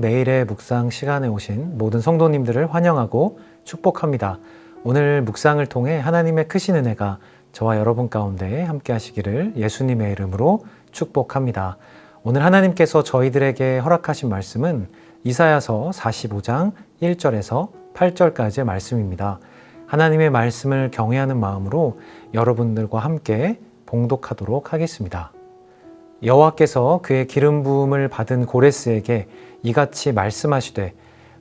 매일의 묵상 시간에 오신 모든 성도님들을 환영하고 축복합니다. 오늘 묵상을 통해 하나님의 크신 은혜가 저와 여러분 가운데 함께 하시기를 예수님의 이름으로 축복합니다. 오늘 하나님께서 저희들에게 허락하신 말씀은 이사야서 45장 1절에서 8절까지의 말씀입니다. 하나님의 말씀을 경외하는 마음으로 여러분들과 함께 봉독하도록 하겠습니다. 여호와께서 그의 기름 부음을 받은 고레스에게 이같이 말씀하시되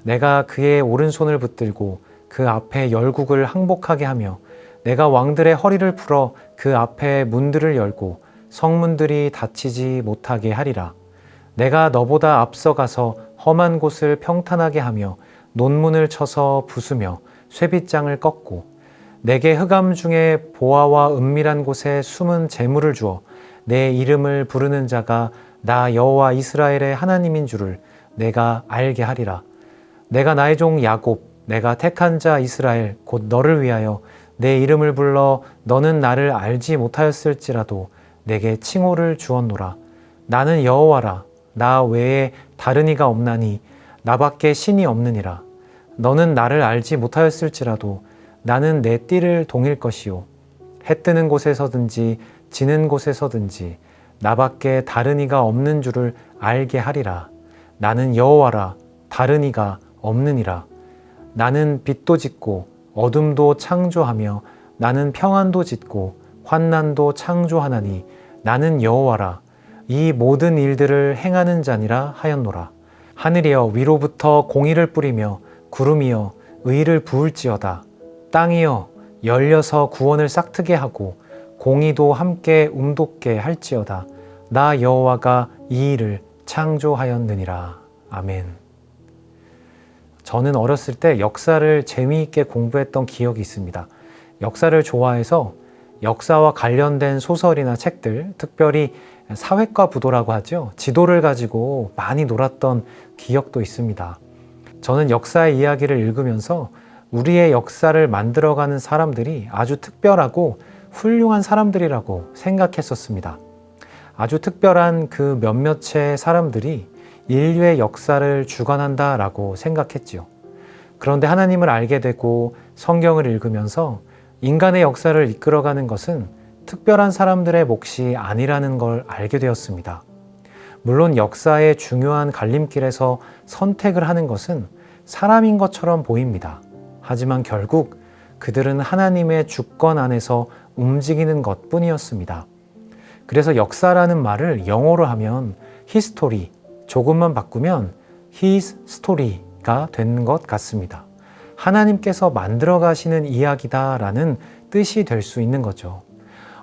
내가 그의 오른손을 붙들고 그 앞에 열국을 항복하게 하며 내가 왕들의 허리를 풀어 그 앞에 문들을 열고 성문들이 닫히지 못하게 하리라. 내가 너보다 앞서가서 험한 곳을 평탄하게 하며 논문을 쳐서 부수며 쇠빗장을 꺾고 내게 흑암 중에 보화와 은밀한 곳에 숨은 재물을 주어 내 이름을 부르는 자가 나 여호와 이스라엘의 하나님인 줄을 내가 알게 하리라. 내가 나의 종 야곱, 내가 택한 자 이스라엘, 곧 너를 위하여 내 이름을 불러 너는 나를 알지 못하였을지라도 내게 칭호를 주었노라. 나는 여호와라. 나 외에 다른 이가 없나니 나밖에 신이 없느니라. 너는 나를 알지 못하였을지라도 나는 내 띠를 동일 것이요 해 뜨는 곳에서든지 지는 곳에서든지 나밖에 다른 이가 없는 줄을 알게 하리라. 나는 여호와라. 다른 이가 없느니라. 나는 빛도 짓고 어둠도 창조하며 나는 평안도 짓고 환난도 창조하나니 나는 여호와라. 이 모든 일들을 행하는 자니라 하였노라. 하늘이여 위로부터 공의를 뿌리며 구름이여 의를 부을지어다. 땅이여 열려서 구원을 싹트게 하고 공의도 함께 움돋게 할지어다. 나 여호와가 이 일을 창조하였느니라. 아멘. 저는 어렸을 때 역사를 재미있게 공부했던 기억이 있습니다. 역사를 좋아해서 역사와 관련된 소설이나 책들, 특별히 사회과 부도라고 하죠. 지도를 가지고 많이 놀았던 기억도 있습니다. 저는 역사의 이야기를 읽으면서 우리의 역사를 만들어가는 사람들이 아주 특별하고 훌륭한 사람들이라고 생각했었습니다. 아주 특별한 그 몇몇의 사람들이 인류의 역사를 주관한다라고 생각했지요. 그런데 하나님을 알게 되고 성경을 읽으면서 인간의 역사를 이끌어가는 것은 특별한 사람들의 몫이 아니라는 걸 알게 되었습니다. 물론 역사의 중요한 갈림길에서 선택을 하는 것은 사람인 것처럼 보입니다. 하지만 결국 그들은 하나님의 주권 안에서 움직이는 것뿐이었습니다. 그래서 역사라는 말을 영어로 하면 history, 조금만 바꾸면 his story가 되는 것 같습니다. 하나님께서 만들어 가시는 이야기다라는 뜻이 될 수 있는 거죠.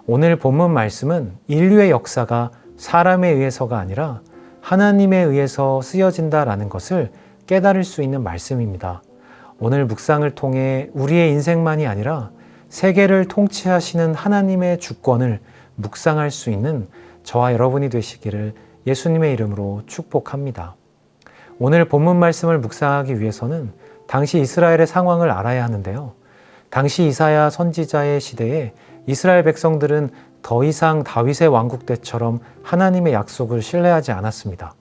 오늘 본문 말씀은 인류의 역사가 사람에 의해서가 아니라 하나님에 의해서 쓰여진다라는 것을 깨달을 수 있는 말씀입니다. 오늘 묵상을 통해 우리의 인생만이 아니라 세계를 통치하시는 하나님의 주권을 묵상할 수 있는 저와 여러분이 되시기를 예수님의 이름으로 축복합니다. 오늘 본문 말씀을 묵상하기 위해서는 당시 이스라엘의 상황을 알아야 하는데요. 당시 이사야 선지자의 시대에 이스라엘 백성들은 더 이상 다윗의 왕국 때처럼 하나님의 약속을 신뢰하지 않았습니다.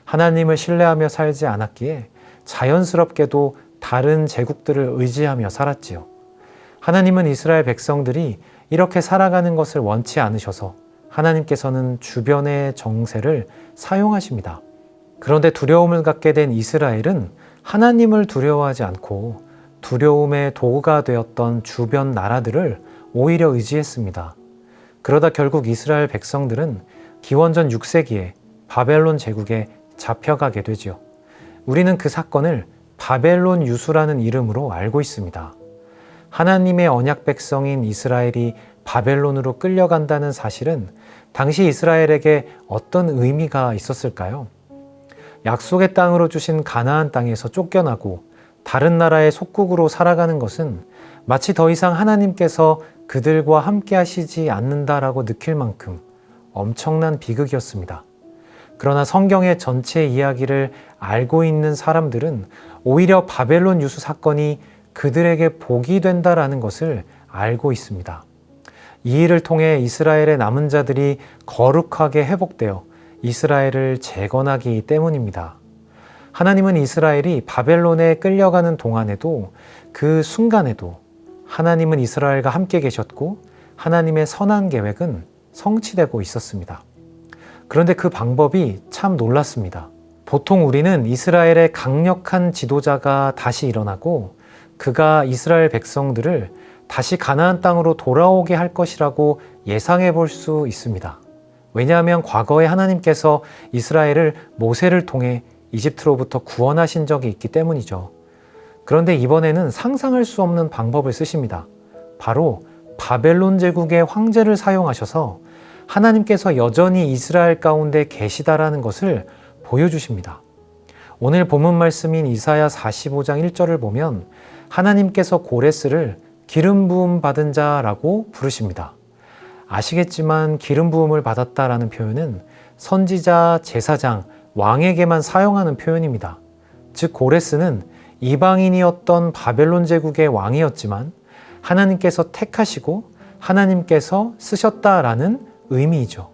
하나님을 신뢰하며 살지 않았기에 자연스럽게도 다른 제국들을 의지하며 살았지요. 하나님은 이스라엘 백성들이 이렇게 살아가는 것을 원치 않으셔서 하나님께서는 주변의 정세를 사용하십니다. 그런데 두려움을 갖게 된 이스라엘은 하나님을 두려워하지 않고 두려움의 도구가 되었던 주변 나라들을 오히려 의지했습니다. 그러다 결국 이스라엘 백성들은 기원전 6세기에 바벨론 제국에 잡혀가게 되지요. 우리는 그 사건을 바벨론 유수라는 이름으로 알고 있습니다. 하나님의 언약 백성인 이스라엘이 바벨론으로 끌려간다는 사실은 당시 이스라엘에게 어떤 의미가 있었을까요? 약속의 땅으로 주신 가나안 땅에서 쫓겨나고 다른 나라의 속국으로 살아가는 것은 마치 더 이상 하나님께서 그들과 함께 하시지 않는다라고 느낄 만큼 엄청난 비극이었습니다. 그러나 성경의 전체 이야기를 알고 있는 사람들은 오히려 바벨론 유수 사건이 그들에게 복이 된다라는 것을 알고 있습니다. 이 일을 통해 이스라엘의 남은 자들이 거룩하게 회복되어 이스라엘을 재건하기 때문입니다. 하나님은 이스라엘이 바벨론에 끌려가는 동안에도 그 순간에도 하나님은 이스라엘과 함께 계셨고 하나님의 선한 계획은 성취되고 있었습니다. 그런데 그 방법이 참 놀랐습니다. 보통 우리는 이스라엘의 강력한 지도자가 다시 일어나고 그가 이스라엘 백성들을 다시 가나안 땅으로 돌아오게 할 것이라고 예상해 볼 수 있습니다. 왜냐하면 과거에 하나님께서 이스라엘을 모세를 통해 이집트로부터 구원하신 적이 있기 때문이죠. 그런데 이번에는 상상할 수 없는 방법을 쓰십니다. 바로 바벨론 제국의 황제를 사용하셔서 하나님께서 여전히 이스라엘 가운데 계시다라는 것을 보여주십니다. 오늘 본문 말씀인 이사야 45장 1절을 보면 하나님께서 고레스를 기름 부음 받은 자라고 부르십니다. 아시겠지만 기름 부음을 받았다라는 표현은 선지자, 제사장, 왕에게만 사용하는 표현입니다. 즉 고레스는 이방인이었던 바벨론 제국의 왕이었지만 하나님께서 택하시고 하나님께서 쓰셨다라는 의미이죠.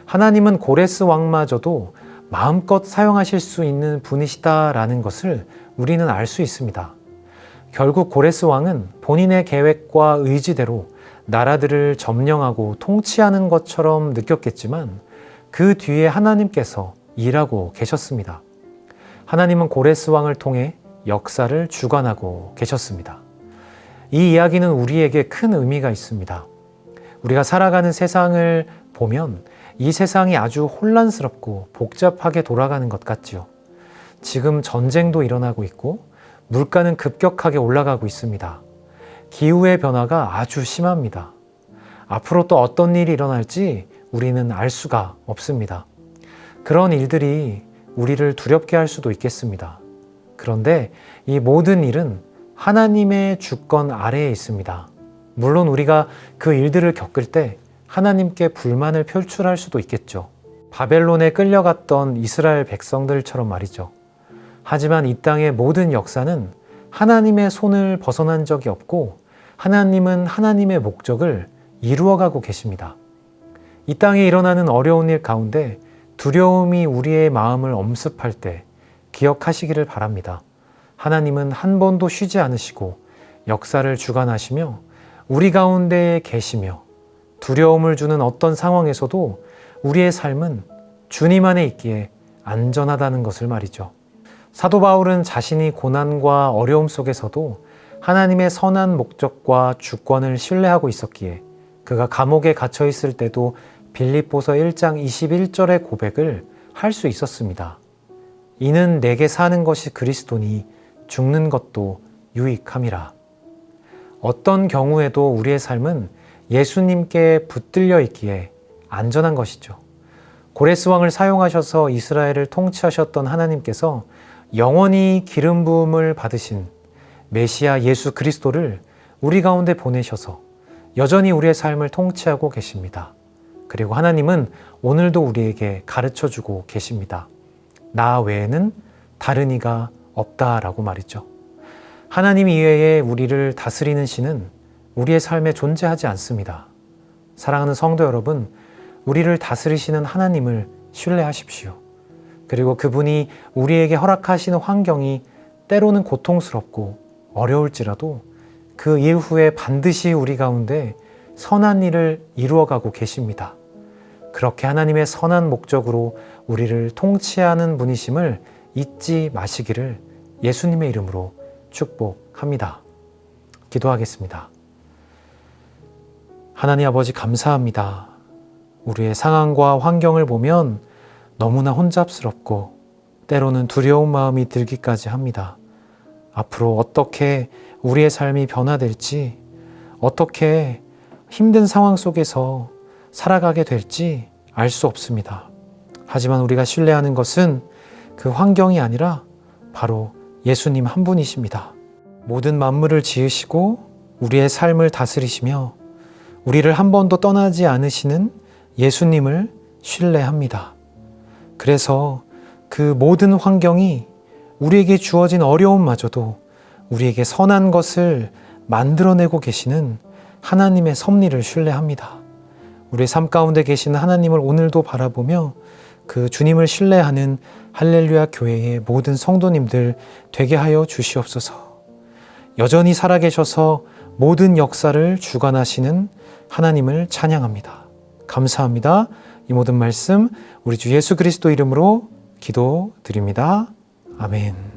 하나님은 고레스 왕마저도 마음껏 사용하실 수 있는 분이시다라는 것을 우리는 알 수 있습니다. 결국 고레스 왕은 본인의 계획과 의지대로 나라들을 점령하고 통치하는 것처럼 느꼈겠지만 그 뒤에 하나님께서 일하고 계셨습니다. 하나님은 고레스 왕을 통해 역사를 주관하고 계셨습니다. 이 이야기는 우리에게 큰 의미가 있습니다. 우리가 살아가는 세상을 보면 이 세상이 아주 혼란스럽고 복잡하게 돌아가는 것 같지요. 지금 전쟁도 일어나고 있고 물가는 급격하게 올라가고 있습니다. 기후의 변화가 아주 심합니다. 앞으로 또 어떤 일이 일어날지 우리는 알 수가 없습니다. 그런 일들이 우리를 두렵게 할 수도 있겠습니다. 그런데 이 모든 일은 하나님의 주권 아래에 있습니다. 물론 우리가 그 일들을 겪을 때 하나님께 불만을 표출할 수도 있겠죠. 바벨론에 끌려갔던 이스라엘 백성들처럼 말이죠. 하지만 이 땅의 모든 역사는 하나님의 손을 벗어난 적이 없고 하나님은 하나님의 목적을 이루어가고 계십니다. 이 땅에 일어나는 어려운 일 가운데 두려움이 우리의 마음을 엄습할 때 기억하시기를 바랍니다. 하나님은 한 번도 쉬지 않으시고 역사를 주관하시며 우리 가운데 계시며 두려움을 주는 어떤 상황에서도 우리의 삶은 주님 안에 있기에 안전하다는 것을 말이죠. 사도 바울은 자신이 고난과 어려움 속에서도 하나님의 선한 목적과 주권을 신뢰하고 있었기에 그가 감옥에 갇혀 있을 때도 빌립보서 1장 21절의 고백을 할 수 있었습니다. 이는 내게 사는 것이 그리스도니 죽는 것도 유익함이라. 어떤 경우에도 우리의 삶은 예수님께 붙들려 있기에 안전한 것이죠. 고레스 왕을 사용하셔서 이스라엘을 통치하셨던 하나님께서 영원히 기름 부음을 받으신 메시아 예수 그리스도를 우리 가운데 보내셔서 여전히 우리의 삶을 통치하고 계십니다. 그리고 하나님은 오늘도 우리에게 가르쳐주고 계십니다. 나 외에는 다른 이가 없다라고 말이죠. 하나님 이외에 우리를 다스리는 신은 우리의 삶에 존재하지 않습니다. 사랑하는 성도 여러분, 우리를 다스리시는 하나님을 신뢰하십시오. 그리고 그분이 우리에게 허락하시는 환경이 때로는 고통스럽고 어려울지라도 그 이후에 반드시 우리 가운데 선한 일을 이루어가고 계십니다. 그렇게 하나님의 선한 목적으로 우리를 통치하는 분이심을 잊지 마시기를 예수님의 이름으로 축복합니다. 기도하겠습니다. 하나님 아버지 감사합니다. 우리의 상황과 환경을 보면 너무나 혼잡스럽고 때로는 두려운 마음이 들기까지 합니다. 앞으로 어떻게 우리의 삶이 변화될지, 어떻게 힘든 상황 속에서 살아가게 될지 알 수 없습니다. 하지만 우리가 신뢰하는 것은 그 환경이 아니라 바로 예수님 한 분이십니다. 모든 만물을 지으시고 우리의 삶을 다스리시며 우리를 한 번도 떠나지 않으시는 예수님을 신뢰합니다. 그래서 그 모든 환경이 우리에게 주어진 어려움마저도 우리에게 선한 것을 만들어내고 계시는 하나님의 섭리를 신뢰합니다. 우리의 삶 가운데 계시는 하나님을 오늘도 바라보며 그 주님을 신뢰하는 할렐루야 교회의 모든 성도님들 되게 하여 주시옵소서. 여전히 살아계셔서 모든 역사를 주관하시는 하나님을 찬양합니다. 감사합니다. 이 모든 말씀 우리 주 예수 그리스도 이름으로 기도드립니다. 아멘.